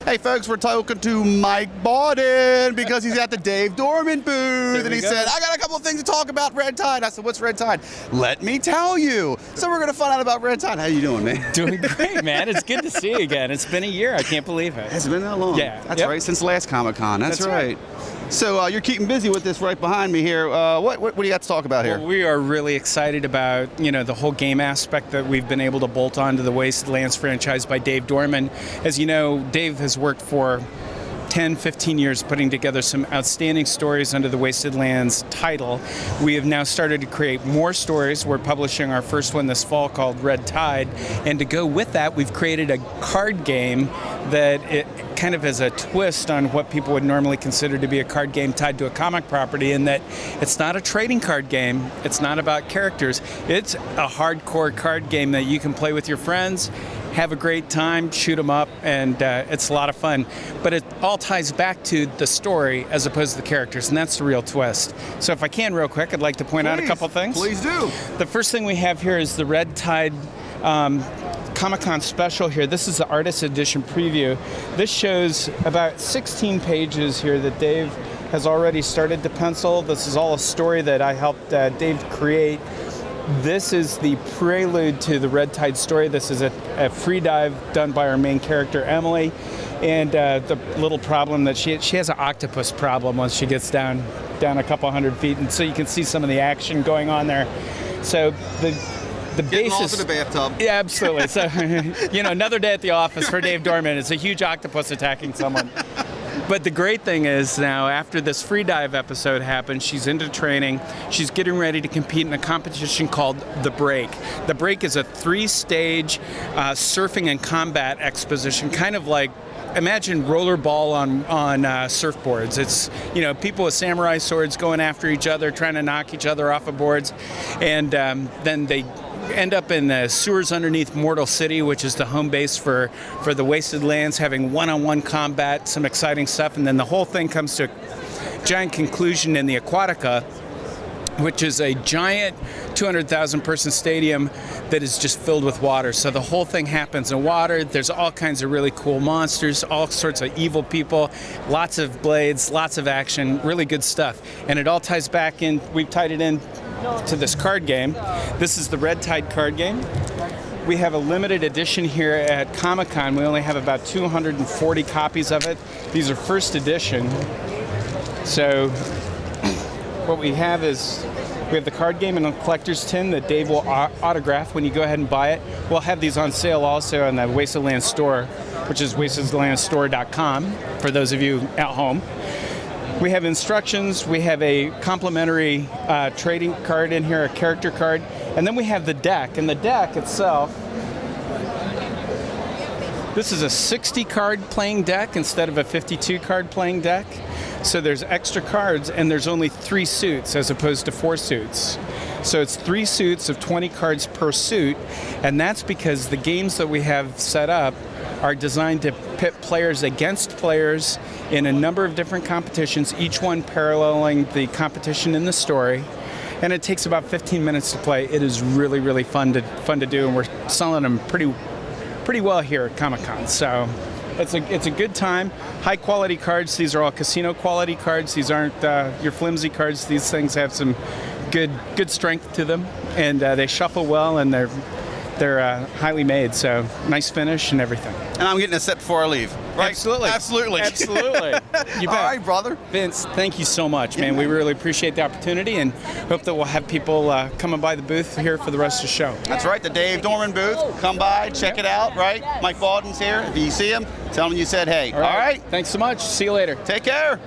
Hey folks, we're talking to Mike Bawden because he's at the Dave Dorman booth, and he said, I got a couple of things to talk about Red Tide. I said, what's Red Tide? Let me tell you. So we're going to find out about Red Tide. How you doing, man? Doing great, man. It's good to see you again. It's been a year. I can't believe it. It's been that long. Yeah. That's right, since last Comic-Con. That's right. So you're keeping busy with this right behind me here. What do you got to talk about here? Well, we are really excited about the whole game aspect that we've been able to bolt onto the Wastelands franchise by Dave Dorman. As you know, Dave has worked for 10, 15 years putting together some outstanding stories under the Wasted Lands title. We have now started to create more stories. We're publishing our first one this fall called Red Tide. And to go with that, we've created a card game that it kind of is a twist on what people would normally consider to be a card game tied to a comic property, in that it's not a trading card game. It's not about characters. It's a hardcore card game that you can play with your friends, have a great time, shoot them up, and it's a lot of fun. But it all ties back to the story as opposed to the characters, and that's the real twist. So if I can, real quick, I'd like to point out a couple things. Please do. The first thing we have here is the Red Tide Comic-Con special here. This is the Artist Edition preview. This shows about 16 pages here that Dave has already started to pencil. This is all a story that I helped Dave create. This is the prelude to the Red Tide story. This is a free dive done by our main character, Emily. And the little problem that she has an octopus problem once she gets down a couple hundred feet. And so you can see some of the action going on there. So the Getting basis... lost in the bathtub. Yeah, absolutely. So, another day at the office for Dave Dorman. It's a huge octopus attacking someone. But the great thing is now, after this free dive episode happened, she's into training. She's getting ready to compete in a competition called The Break. The Break is a 3-stage surfing and combat exposition, kind of like, imagine rollerball on surfboards. It's, people with samurai swords going after each other, trying to knock each other off of boards. And then they end up in the sewers underneath Mortal City, which is the home base for the Wasted Lands, having one-on-one combat, some exciting stuff, and then the whole thing comes to a giant conclusion in the Aquatica, which is a giant 200,000 person stadium that is just filled with water. So the whole thing happens in water. There's all kinds of really cool monsters, all sorts of evil people, lots of blades, lots of action, really good stuff. And it all ties back in, we've tied it in to this card game. This is the Red Tide card game. We have a limited edition here at Comic-Con. We only have about 240 copies of it. These are first edition. So what we have is we have the card game in a collector's tin that Dave will autograph when you go ahead and buy it. We'll have these on sale also on the Wasted Lands store, which is wastedlandsstore.com for those of you at home. We have instructions, we have a complimentary trading card in here, a character card, and then we have the deck. And the deck itself, this is a 60 card playing deck instead of a 52 card playing deck. So there's extra cards, and there's only 3 suits as opposed to 4 suits. So it's 3 suits of 20 cards per suit, and that's because the games that we have set up are designed to pit players against players in a number of different competitions, each one paralleling the competition in the story. And it takes about 15 minutes to play. It is really, really fun to do, and we're selling them pretty well here at Comic-Con. So it's a good time. High quality cards. These are all casino quality cards. These aren't your flimsy cards. These things have some good strength to them, and they shuffle well, and they're highly made, so nice finish and everything. And I'm getting a set before I leave, right? Absolutely. Absolutely. Absolutely. You bet. All right, brother. Vince, thank you so much, man. We really appreciate the opportunity, and hope that we'll have people coming by the booth here for the rest of the show. That's right, the Dave Dorman booth. Come by, check it out, right? Mike Bawden's here. If you see him, tell him you said hey. All right. Thanks so much. See you later. Take care.